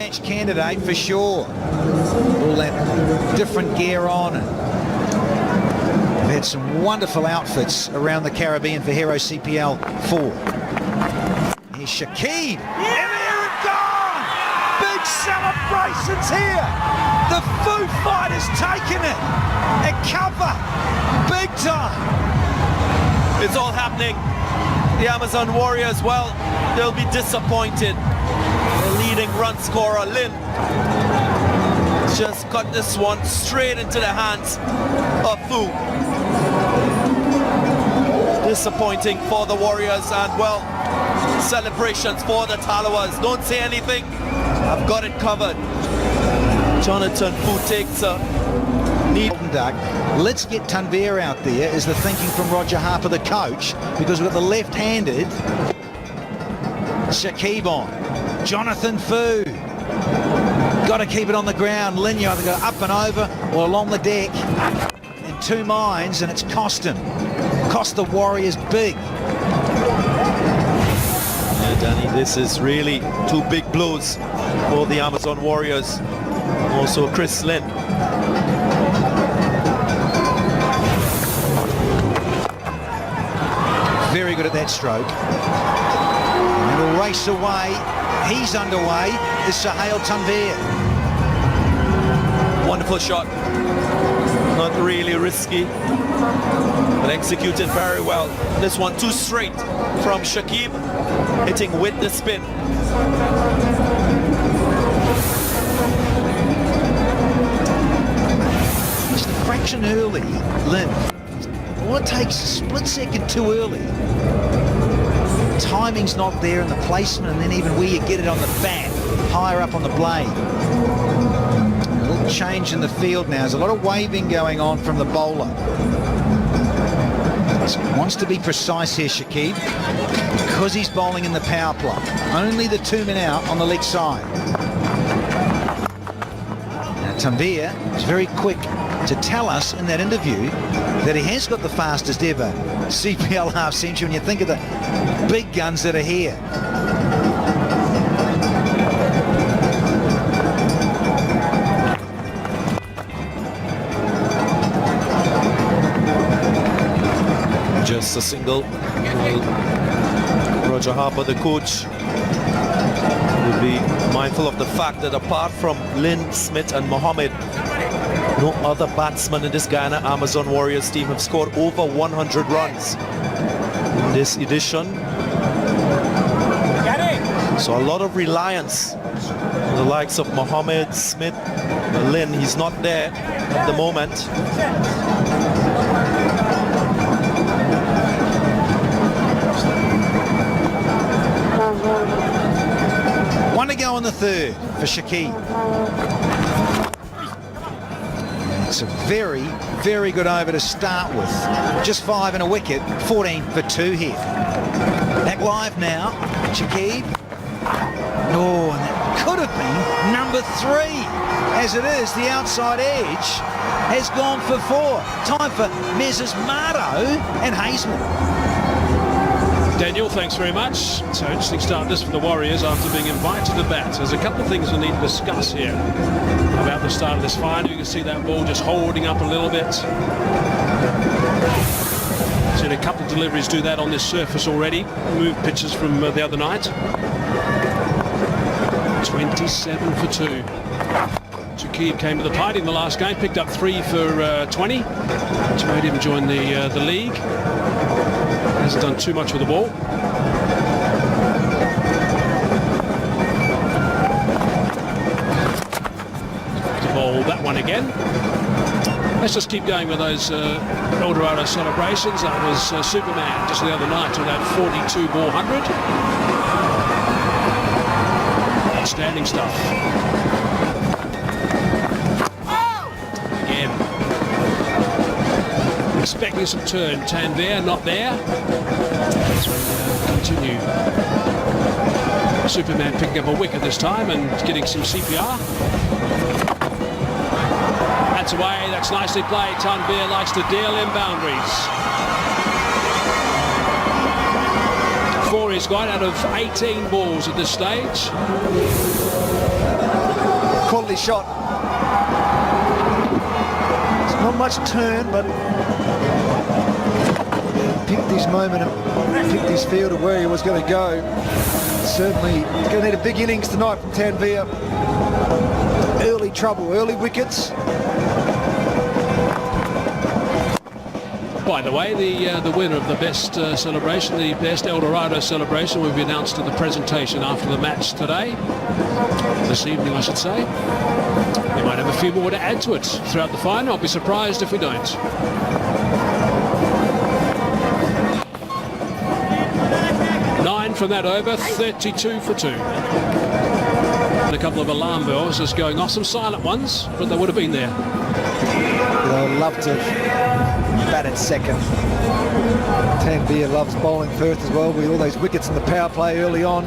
Match candidate for sure. All that different gear on. We've had some wonderful outfits around the Caribbean for Hero CPL 4. Here's Shakib. And there it gone! Big celebrations here. The Foo Fighters taking it. At cover. Big time. It's all happening. The Amazon Warriors, well, they'll be disappointed. The leading run scorer, Lin, just got this one straight into the hands of Fu. Disappointing for the Warriors, and well, celebrations for the Talawas. Don't say anything, I've got it covered. Jonathan Fu takes a knee. Let's get Tanveer out there, is the thinking from Roger Harper, the coach, because we've got the left-handed Shakib on. Jonathan Fu. Got to keep it on the ground. Lin, you either go up and over or along the deck. In two minds, and it's cost him. Cost the Warriors big. Yeah, Danny, this is really two big blows for the Amazon Warriors. Also Chris Lin. Very good at that stroke. And it'll race away. He's underway. Is Sohail Tanveer. Wonderful shot. Not really risky, but executed very well. This one too straight from Shakib, hitting with the spin. Just a fraction early, Lin. All it takes is a split second too early. Timing's not there in the placement, and then even where you get it on the bat, higher up on the blade. A little change in the field now. There's a lot of waving going on from the bowler. He wants to be precise here, Shakib, because he's bowling in the power play. Only the 2 men out on the leg side. Now Tanveer is very quick to tell us in that interview that he has got the fastest ever CPL half century when you think of the big guns that are here. Just a single. Roger Harper, the coach, will be mindful of the fact that apart from Lin, Smith and Mohammed, no other batsmen in this Guyana Amazon Warriors team have scored over 100 runs in this edition. So a lot of reliance on the likes of Mohammed, Smith, Lin. He's not there at the moment. One to go on the third for Shakib. It's a very, very good over to start with. Just 5 and a wicket, 14 for 2 here. Back live now, Shakib. Oh, and that could have been number 3. As it is, the outside edge has gone for 4. Time for Messrs. Mardo and Hazeman. Daniel, thanks very much. So interesting start this for the Warriors after being invited to bat. There's a couple of things we need to discuss here about the start of this final. You can see that ball just holding up a little bit. Seen a couple of deliveries do that on this surface already. Moved pitches from the other night. 27 for 2. Shakib came to the party in the last game, picked up 3 for 20, which made him join the league. Hasn't done too much with the ball. To bowl that one again. Let's just keep going with those Eldorado celebrations. That was Superman just the other night to that 42 ball 100. Outstanding stuff. Again. Expecting some turn. Tanveer not there. So continue. Superman picking up a wicket this time and getting some CPR. That's away. That's nicely played. Tanveer likes to deal in boundaries. 4 he's got out of 18 balls at this stage. quality shot. It's not much turn, but he picked his moment and picked his field of where he was going to go. Certainly he's going to need a big innings tonight from Tanveer. Early trouble, early wickets. By the way, the winner of the best celebration, the best El Dorado celebration, will be announced in the presentation after the match today. This evening, I should say. We might have a few more to add to it throughout the final. I'll be surprised if we don't. From that over, 32 for 2. And a couple of alarm bells just going off, some silent ones, but they would have been there. I'd love to bat at second. Tanveer loves bowling first as well, with all those wickets in the power play early on.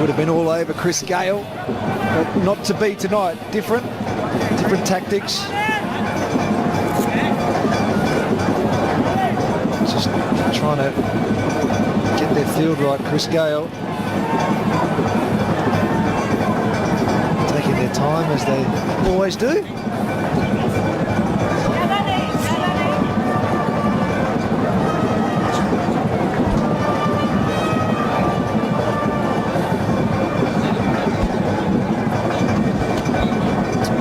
Would have been all over Chris Gale, but not to be tonight. Different tactics. Just trying to get their field right. Chris Gale taking their time as they always do.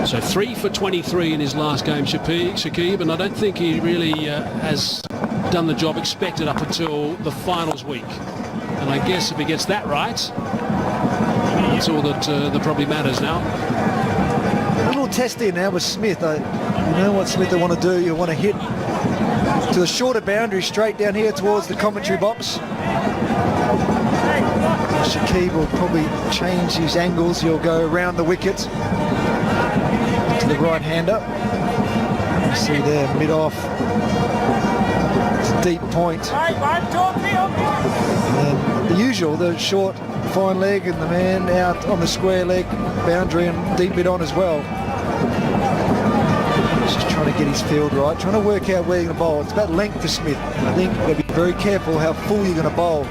So 3 for 23 in his last game, Shakib, and I don't think he really has done the job expected up until the finals week. And I guess if he gets that right, that's all that probably matters now. A little test here now with Smith. You know what Smith they want to do? You want to hit to the shorter boundary straight down here towards the commentary box. Shakib will probably change his angles. He'll go around the wicket to the right-hander. You see there, mid-off. It's a deep point. And the usual, the short, fine leg, and the man out on the square leg boundary and deep mid on as well. He's just trying to get his field right, trying to work out where you're going to bowl. It's about length for Smith. I think you've got to be very careful how full you're going to bowl.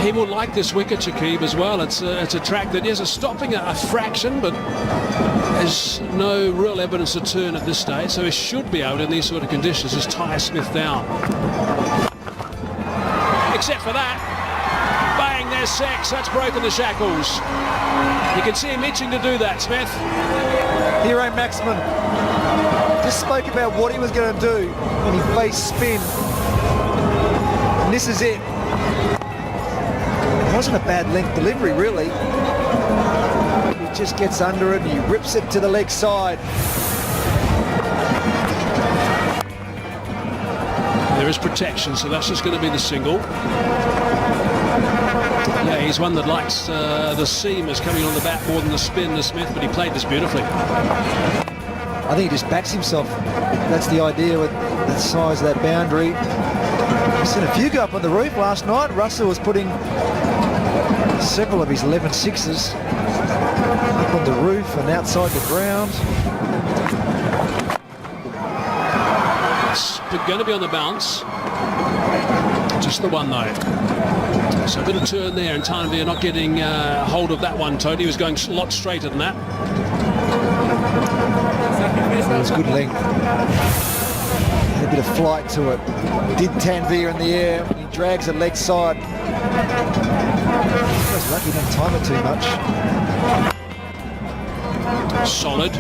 He will like this wicket, Shakib, as well. It's a track that is stopping a fraction, but there's no real evidence of turn at this stage, so he should be able, in these sort of conditions, just tie Smith down. Except for that, bang, there's Sex. That's broken the shackles. You can see him itching to do that, Smith. Hero Maxman just spoke about what he was going to do when he faced spin. And this is it. It wasn't a bad length delivery, really. He just gets under it and he rips it to the leg side. There is protection, so that's just going to be the single. Yeah, he's one that likes the seam is coming on the bat more than the spin, the Smith, but he played this beautifully. I think he just backs himself. That's the idea with the size of that boundary. I've seen a few go up on the roof last night. Russell was putting several of his 11 sixes up on the roof and outside the ground. It's going to be on the bounce. Just the one, though. So a bit of turn there, and Tanveer not getting hold of that one, Tony. He was going a lot straighter than that. It was good length. Had a bit of flight to it. Did Tanveer in the air. He drags it leg side. He was lucky, didn't time it too much. Solid.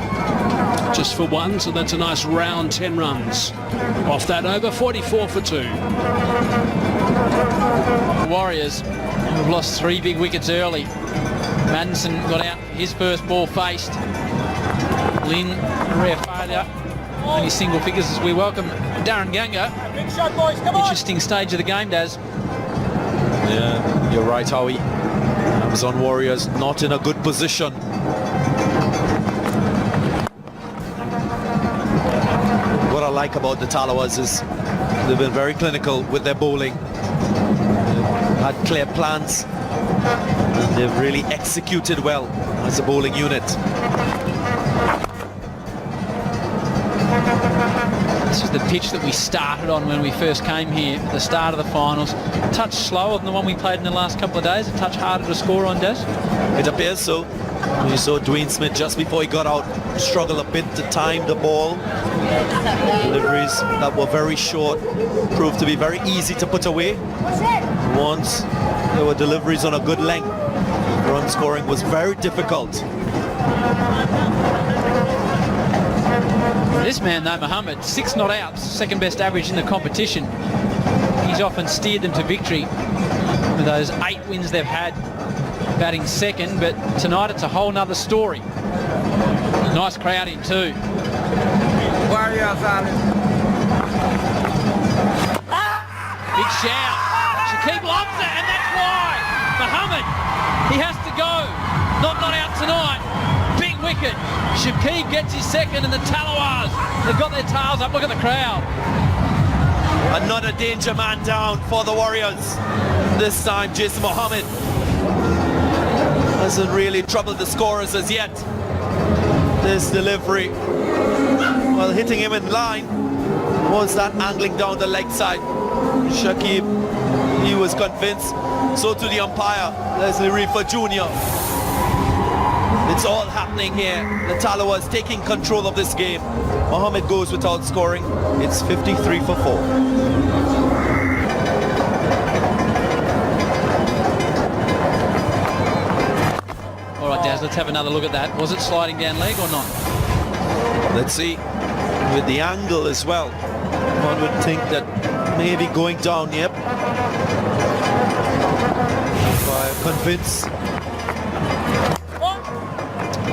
Just for one, so that's a nice round 10 runs. Off that over, 44 for 2. Warriors have lost 3 big wickets early. Madison got out his first ball faced. Lynn, rare failure. Only single figures as we welcome Darren Ganga. Big shot, boys, come on. Interesting stage of the game, Daz. Yeah, you're right, Howie. Amazon Warriors not in a good position. What I like about the Talawas is they've been very clinical with their bowling. They've had clear plans and they've really executed well as a bowling unit. This is the pitch that we started on when we first came here at the start of the finals. A touch slower than the one we played in the last couple of days, a touch harder to score on, Des. It appears so. You saw Dwayne Smith just before he got out struggle a bit to time the ball. Deliveries that were very short proved to be very easy to put away. Once there were deliveries on a good length, run scoring was very difficult. This man though, Mohammed, 6 not outs, second best average in the competition. He's often steered them to victory with those 8 wins they've had batting second, but tonight it's a whole nother story. Nice crowd in too. Big shout. Shakib loves it, and that's why. Mohammed, he has to go. Not out tonight. Big wicket. Shakib gets his second, and the Talawars, they've got their tails up. Look at the crowd. Another danger man down for the Warriors. This time, Jason Mohammed hasn't really troubled the scorers as yet. This delivery, well, hitting him in line, was that angling down the leg side. Shakib, he was convinced. So to the umpire, Leslie Reefer Jr. It's all happening here. The Talawas taking control of this game. Mohammed goes without scoring. It's 53 for 4. All right, Daz, let's have another look at that. Was it sliding down leg or not? Let's see. With the angle as well, one would think that maybe going down, yep. Convinced.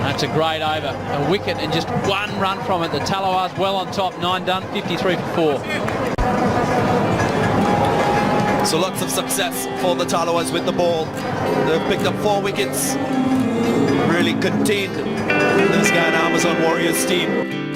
That's a great over. A wicket and just 1 run from it. The Talawars well on top. 9 done, 53 for 4. So lots of success for the Talawas with the ball. They've picked up 4 wickets. Really contained this Guyana Amazon Warriors team.